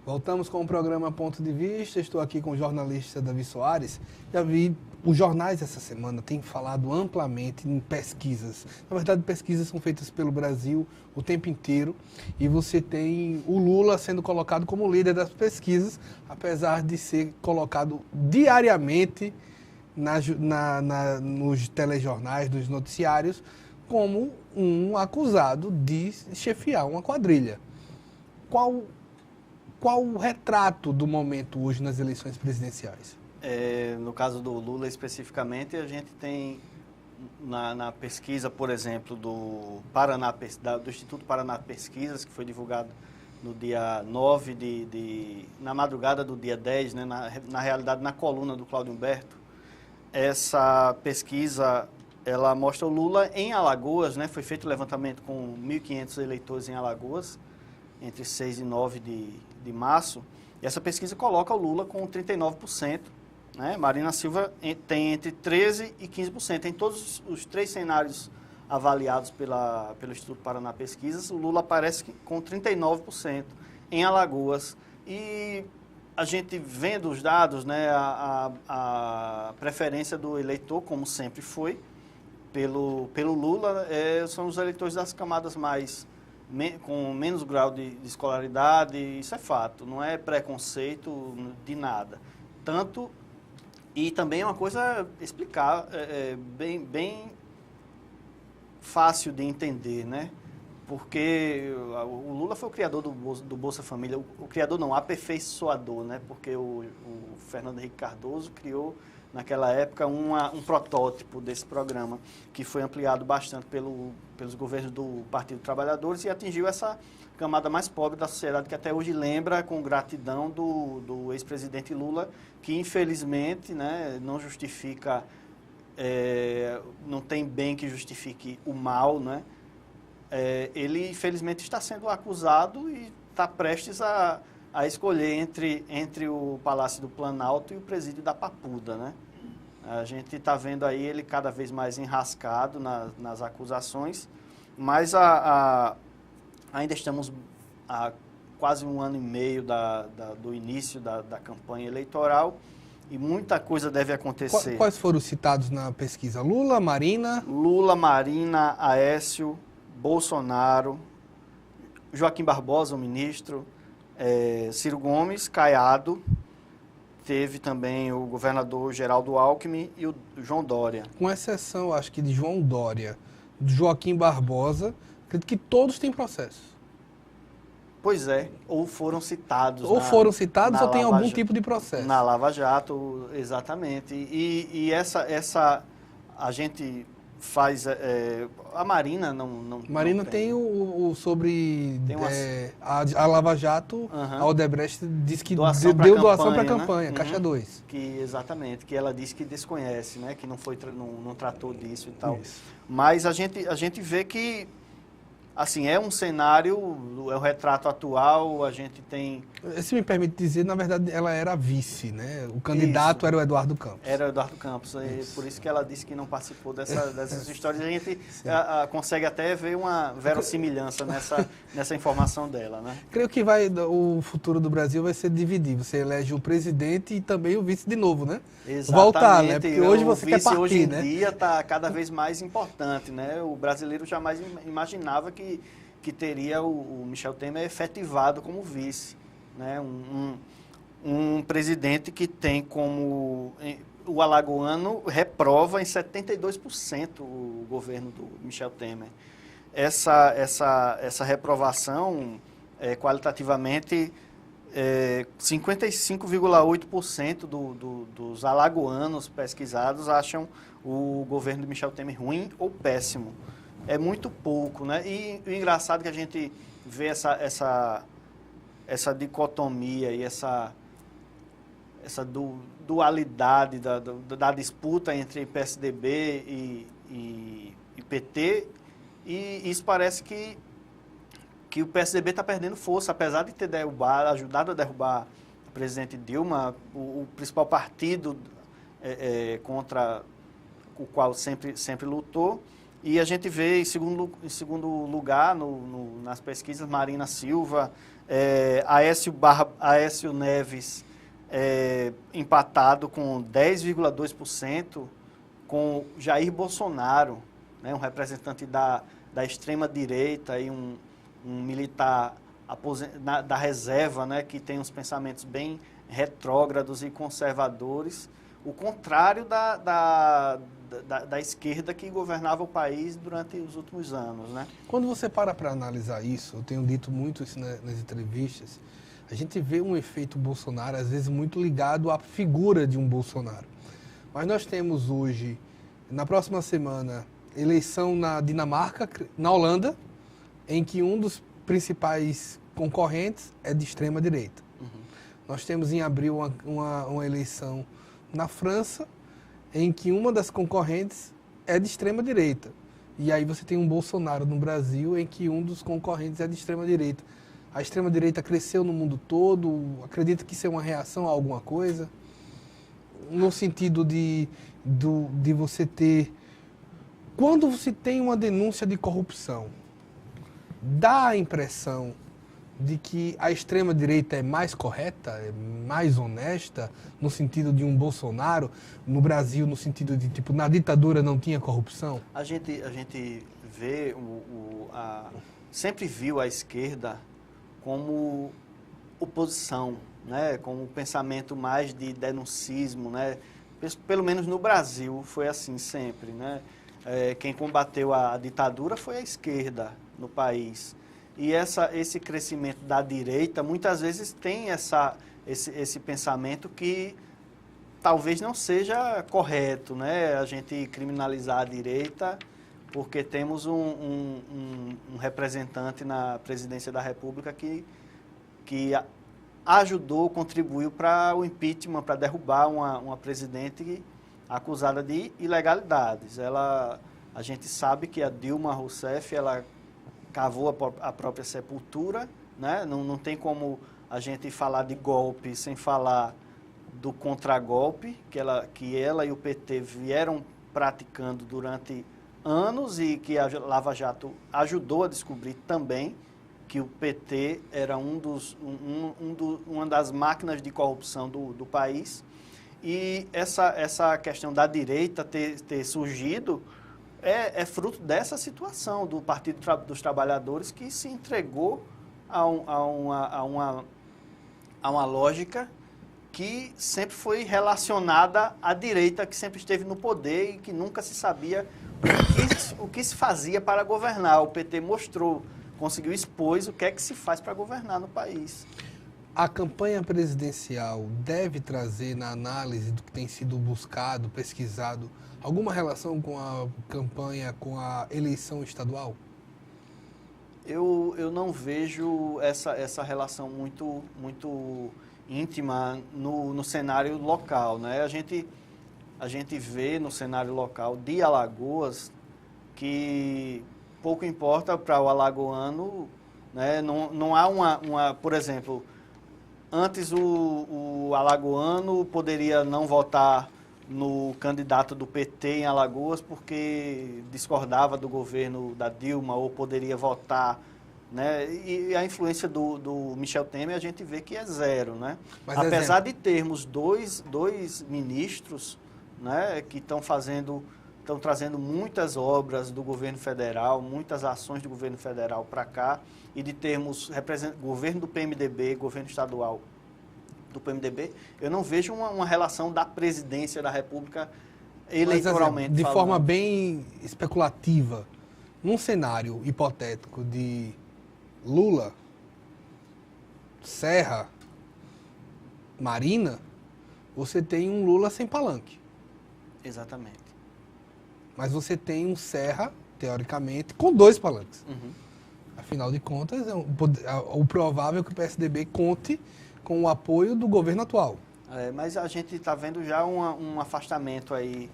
Voltamos com o programa Ponto de Vista. Estou aqui com o jornalista Davi Soares. Já vi, os jornais essa semana têm falado amplamente em pesquisas. Na verdade, pesquisas são feitas pelo Brasil o tempo inteiro. E você tem o Lula sendo colocado como líder das pesquisas, apesar de ser colocado diariamente nos telejornais, nos noticiários, como um acusado de chefiar uma quadrilha. Qual o retrato do momento hoje nas eleições presidenciais? No caso do Lula especificamente, a gente tem na pesquisa, por exemplo, do Instituto Paraná Pesquisas, que foi divulgado no dia 9 na madrugada do dia 10, né, na realidade na coluna do Cláudio Humberto. Essa pesquisa, ela mostra o Lula em Alagoas, né, foi feito o levantamento com 1.500 eleitores em Alagoas, entre 6 e 9 de março, e essa pesquisa coloca o Lula com 39%, né? Marina Silva tem entre 13% e 15%. Em todos os três cenários avaliados pelo Instituto Paraná Pesquisas, o Lula aparece com 39% em Alagoas. E a gente vendo os dados, né, a preferência do eleitor, como sempre foi, pelo Lula, são os eleitores das camadas com menos grau de escolaridade. Isso é fato, não é preconceito de nada. E também é uma coisa explicar, bem fácil de entender, né? Porque o Lula foi o criador do Bolsa Família, o criador não, o aperfeiçoador, né? Porque o Fernando Henrique Cardoso criou, naquela época, um protótipo desse programa, que foi ampliado bastante pelos governos do Partido dos Trabalhadores e atingiu essa camada mais pobre da sociedade, que até hoje lembra com gratidão do ex-presidente Lula, que infelizmente, né, não justifica, não tem bem que justifique o mal, né? Ele infelizmente está sendo acusado e está prestes a escolher entre o Palácio do Planalto e o presídio da Papuda, né? A gente está vendo aí ele cada vez mais enrascado nas acusações, mas ainda estamos há quase 1 ano e meio do início da campanha eleitoral e muita coisa deve acontecer. Quais foram citados na pesquisa? Lula, Marina, Aécio, Bolsonaro, Joaquim Barbosa, o ministro, Ciro Gomes, Caiado, teve também o governador Geraldo Alckmin e o João Dória. Com exceção, acho que de João Dória, de Joaquim Barbosa, acredito que todos têm processo. Pois é, ou foram citados. Ou tem algum tipo de processo. Na Lava Jato, exatamente. E essa a gente faz... a Marina não Marina não tem o sobre tem a Lava Jato, a Odebrecht disse que deu doação para a campanha, né? Caixa 2. Exatamente, que ela disse que desconhece, né? Que não tratou disso e tal. Isso. Mas a gente vê que, assim, é um cenário, é um retrato atual, a gente tem... Se me permite dizer, na verdade, ela era a vice, né? O candidato era o Eduardo Campos. Era o Eduardo Campos, por isso que ela disse que não participou dessas histórias. A gente consegue até ver uma verossimilhança nessa informação dela, né? Creio que o futuro do Brasil vai ser dividido. Você elege o presidente e também o vice de novo, né? Exatamente. Voltar, né? Porque hoje você quer partir, hoje em né? dia está cada vez mais importante, né? O brasileiro jamais imaginava que teria o Michel Temer efetivado como vice, né? Um presidente que tem como... O alagoano reprova em 72% o governo do Michel Temer. Essa reprovação, qualitativamente, 55,8% dos alagoanos pesquisados acham o governo de Michel Temer ruim ou péssimo. É muito pouco, né? E o engraçado é que a gente vê essa dicotomia e essa dualidade da disputa entre PSDB e PT, e isso parece que o PSDB está perdendo força, apesar de ter ajudado a derrubar o presidente Dilma, o principal partido contra o qual sempre lutou. E a gente vê, em segundo lugar, nas pesquisas, Marina Silva, Aécio Neves empatado com 10,2% com Jair Bolsonaro, né, um representante da extrema-direita e um militar da reserva, né, que tem uns pensamentos bem retrógrados e conservadores, o contrário da esquerda que governava o país durante os últimos anos, né? Quando você para analisar isso, eu tenho dito muito isso nas entrevistas, a gente vê um efeito Bolsonaro, às vezes, muito ligado à figura de um Bolsonaro. Mas nós temos hoje, na próxima semana, eleição na Dinamarca, na Holanda, em que um dos principais concorrentes é de extrema-direita. Uhum. Nós temos em abril uma eleição na França, em que uma das concorrentes é de extrema-direita. E aí você tem um Bolsonaro no Brasil, em que um dos concorrentes é de extrema-direita. A extrema-direita cresceu no mundo todo, acredita que isso é uma reação a alguma coisa? No sentido de você ter... Quando você tem uma denúncia de corrupção, dá a impressão de que a extrema-direita é mais correta, é mais honesta, no sentido de um Bolsonaro, no Brasil, no sentido de, tipo, na ditadura não tinha corrupção? A gente vê, sempre viu a esquerda como oposição, né? Como um pensamento mais de denuncismo, né? Pelo menos no Brasil foi assim sempre, né? Quem combateu a ditadura foi a esquerda no país. E esse crescimento da direita, muitas vezes tem esse pensamento que talvez não seja correto, né? A gente criminalizar a direita porque temos um representante na presidência da República que ajudou, contribuiu para o impeachment, para derrubar uma presidente acusada de ilegalidades. A gente sabe que a Dilma Rousseff, ela cavou a própria sepultura, né? Não tem como a gente falar de golpe sem falar do contragolpe que ela e o PT vieram praticando durante anos e que a Lava Jato ajudou a descobrir também, que o PT era uma das máquinas de corrupção do país. E essa questão da direita ter surgido é fruto dessa situação do Partido dos Trabalhadores, que se entregou a uma lógica que sempre foi relacionada à direita, que sempre esteve no poder e que nunca se sabia o que se fazia para governar. O PT conseguiu expor o que é que se faz para governar no país. A campanha presidencial deve trazer, na análise do que tem sido buscado, pesquisado, alguma relação com a campanha, com a eleição estadual? Eu não vejo essa relação muito íntima no cenário local, né? A gente vê no cenário local de Alagoas que pouco importa para o alagoano, né? Não há por exemplo, antes o alagoano poderia não votar no candidato do PT em Alagoas porque discordava do governo da Dilma, ou poderia votar, né? E a influência do Michel Temer a gente vê que é zero, né? Mas apesar de termos dois ministros, né, que estão trazendo muitas obras do governo federal, muitas ações do governo federal para cá, e de termos governo do PMDB, governo estadual do PMDB, eu não vejo uma relação da presidência da República eleitoralmente. Mas, de forma bem especulativa, num cenário hipotético de Lula, Serra, Marina, você tem um Lula sem palanque. Exatamente. Mas você tem um Serra, teoricamente, com 2 palanques. Uhum. Afinal de contas, o provável é que o PSDB conte com o apoio do governo atual. Mas a gente está vendo já um afastamento aí,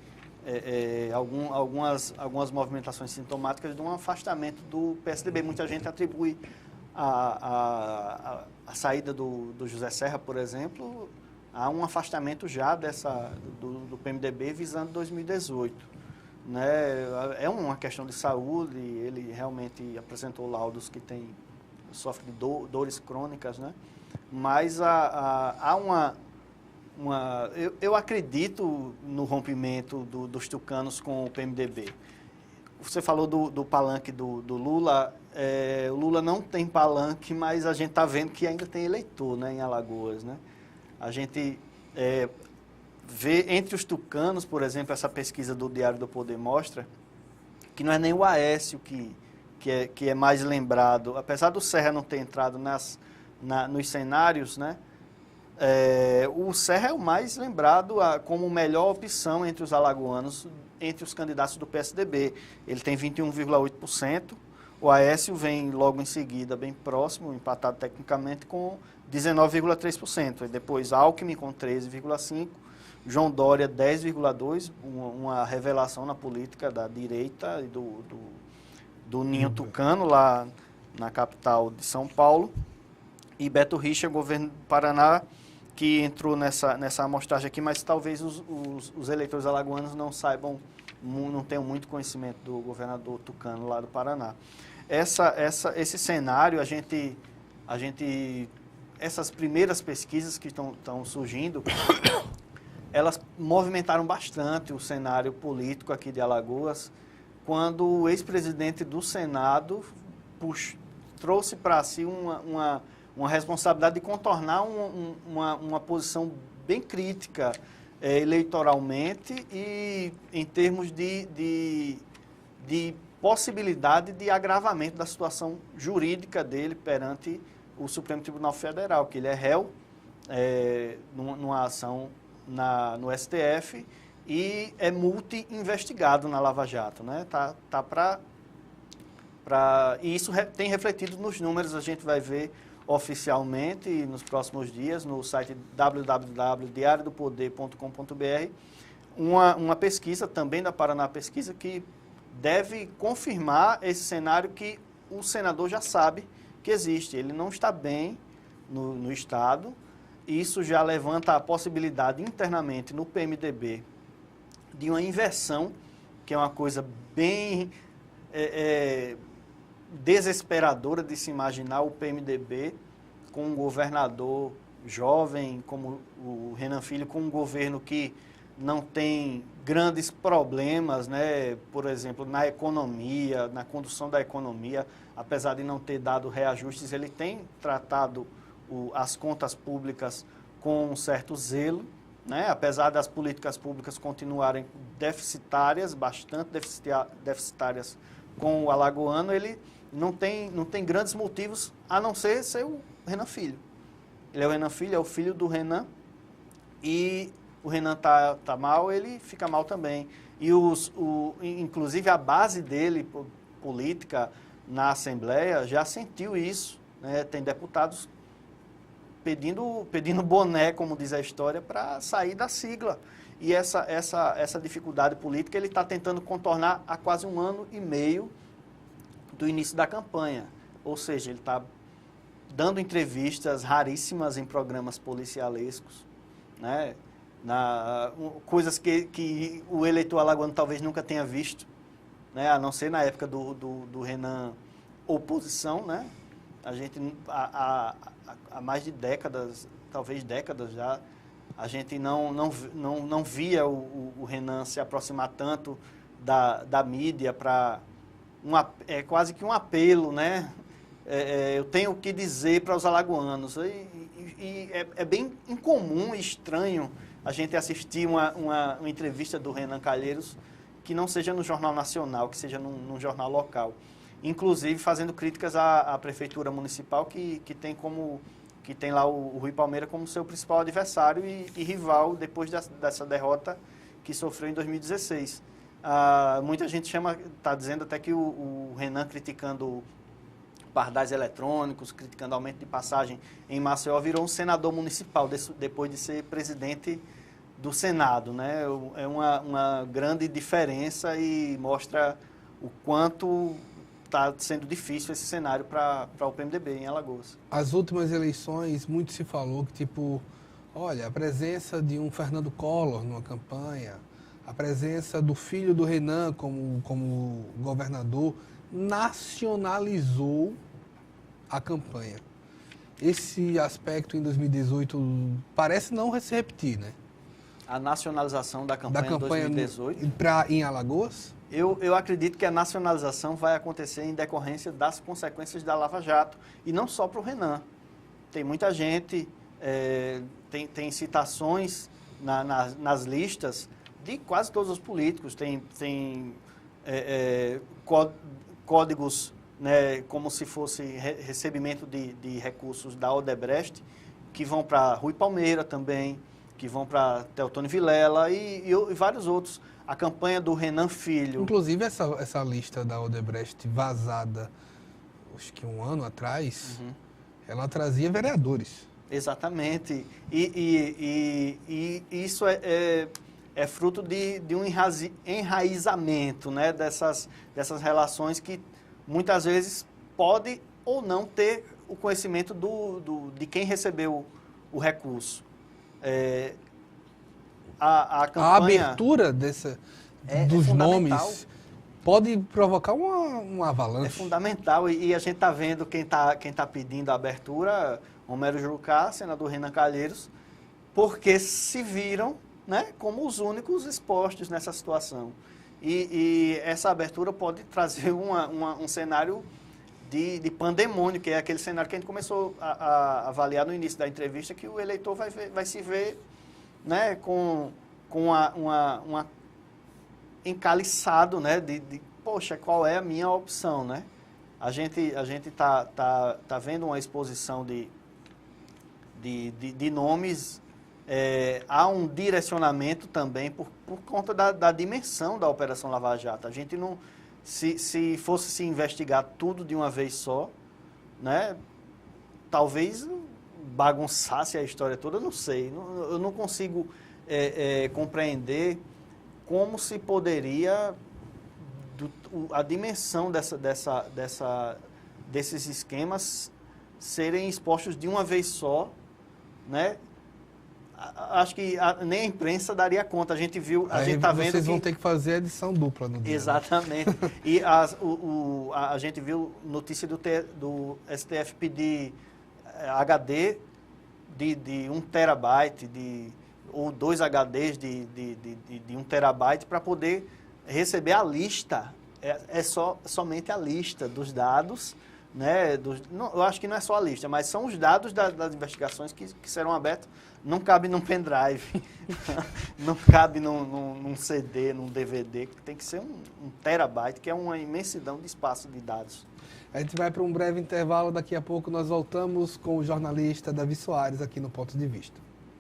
algumas movimentações sintomáticas de um afastamento do PSDB. Muita gente atribui a saída do José Serra, por exemplo, a um afastamento já do PMDB visando 2018. Né? É uma questão de saúde, ele realmente apresentou laudos que tem sofre de dores crônicas, né? Mas há eu acredito no rompimento dos tucanos com o PMDB. Você falou do palanque do Lula. O Lula não tem palanque, mas a gente está vendo que ainda tem eleitor, né, em Alagoas, né? A gente vê entre os tucanos, por exemplo, essa pesquisa do Diário do Poder mostra que não é nem o Aécio que é mais lembrado. Apesar do Serra não ter entrado nos cenários, né? O Serra é o mais lembrado como melhor opção entre os alagoanos, entre os candidatos do PSDB. Ele tem 21,8%. O Aécio vem logo em seguida, bem próximo, empatado tecnicamente, com 19,3%. E depois Alckmin com 13,5%. João Dória, 10,2%, uma revelação na política da direita e do Ninho Tucano, lá na capital de São Paulo. E Beto Richa, governo do Paraná, que entrou nessa amostragem aqui, mas talvez os eleitores alagoanos não saibam, não tenham muito conhecimento do governador Tucano lá do Paraná. Esse cenário, essas primeiras pesquisas que estão surgindo, elas movimentaram bastante o cenário político aqui de Alagoas, quando o ex-presidente do Senado trouxe para si uma responsabilidade de contornar uma posição bem crítica eleitoralmente e em termos de possibilidade de agravamento da situação jurídica dele perante o Supremo Tribunal Federal, que ele é réu numa ação no STF e é multi-investigado na Lava Jato, né? E isso tem refletido nos números, a gente vai ver oficialmente nos próximos dias no site www.diariodopoder.com.br uma pesquisa também da Paraná Pesquisa que deve confirmar esse cenário que o senador já sabe que existe. Ele não está bem no Estado. Isso já levanta a possibilidade internamente no PMDB de uma inversão, que é uma coisa bem desesperadora de se imaginar o PMDB com um governador jovem como o Renan Filho, com um governo que não tem grandes problemas, né? Por exemplo, na economia, na condução da economia, apesar de não ter dado reajustes, ele tem tratado as contas públicas com um certo zelo, né? Apesar das políticas públicas continuarem deficitárias, bastante deficitárias com o alagoano, ele não tem grandes motivos a não ser o Renan Filho. Ele é o Renan Filho, é o filho do Renan, e o Renan tá mal, ele fica mal também. E inclusive a base dele, política, na Assembleia, já sentiu isso, né? Tem deputados pedindo boné, como diz a história, para sair da sigla. E essa dificuldade política ele está tentando contornar há quase 1 ano e meio do início da campanha. Ou seja, ele está dando entrevistas raríssimas em programas policialescos, né? Coisas que o eleitor alagoano talvez nunca tenha visto, né? A não ser na época do Renan oposição, né? A gente, há mais de décadas, talvez décadas já, a gente não via o Renan se aproximar tanto da mídia para quase que um apelo, né? Eu tenho o que dizer para os alagoanos. E é bem incomum e estranho a gente assistir uma entrevista do Renan Calheiros que não seja no Jornal Nacional, que seja num jornal local. Inclusive fazendo críticas à Prefeitura Municipal, que tem lá o Rui Palmeira como seu principal adversário e rival depois dessa derrota que sofreu em 2016. Muita gente está dizendo até que o Renan criticando pardais eletrônicos, criticando aumento de passagem em Maceió, virou um senador municipal depois de ser presidente do Senado, né? É uma grande diferença e mostra o quanto está sendo difícil esse cenário para o PMDB em Alagoas. As últimas eleições, muito se falou que, olha, a presença de um Fernando Collor numa campanha, a presença do filho do Renan como governador, nacionalizou a campanha. Esse aspecto em 2018 parece não se repetir, né? A nacionalização da campanha, 2018. Em Alagoas? Eu acredito que a nacionalização vai acontecer em decorrência das consequências da Lava Jato. E não só para o Renan. Tem muita gente, tem citações nas listas de quase todos os políticos. Tem códigos, né, como se fosse recebimento de recursos da Odebrecht, que vão para Rui Palmeira também, que vão para Teotônio Vilela e vários outros. A campanha do Renan Filho. Inclusive, essa lista da Odebrecht vazada, acho que um ano atrás, ela trazia vereadores. Exatamente. E isso é fruto de um enraizamento, né, dessas relações que muitas vezes pode ou não ter o conhecimento de quem recebeu o recurso. A campanha, a abertura dos nomes pode provocar uma avalanche. É fundamental e a gente está vendo quem tá pedindo a abertura, Homero Jurucá, senador Renan Calheiros, porque se viram, né, como os únicos expostos nessa situação. E essa abertura pode trazer um cenário de pandemônio, que é aquele cenário que a gente começou a avaliar no início da entrevista, que o eleitor vai se ver, né, com uma encaliçado, né, poxa, qual é a minha opção, né? A gente tá vendo uma exposição de nomes, há um direcionamento também por conta da dimensão da Operação Lava Jato. A gente não, se fosse se investigar tudo de uma vez só, né, talvez bagunçasse a história toda, eu não sei, eu não consigo compreender como se poderia a dimensão desses esquemas serem expostos de uma vez só, né? Acho que nem a imprensa daria conta. A gente viu, a gente está vendo vocês vão ter que fazer a edição dupla no dia. Exatamente. Né? E a gente viu notícia do STF pedir HD de 1 terabyte, ou 2 HDs de 1 terabyte para poder receber a lista. Somente a lista dos dados, né? Eu acho que não é só a lista, mas são os dados das investigações que serão abertos. Não cabe num pendrive, não cabe num CD, num DVD, tem que ser 1 terabyte, que é uma imensidão de espaço de dados. A gente vai para um breve intervalo, daqui a pouco nós voltamos com o jornalista Davi Soares aqui no Ponto de Vista.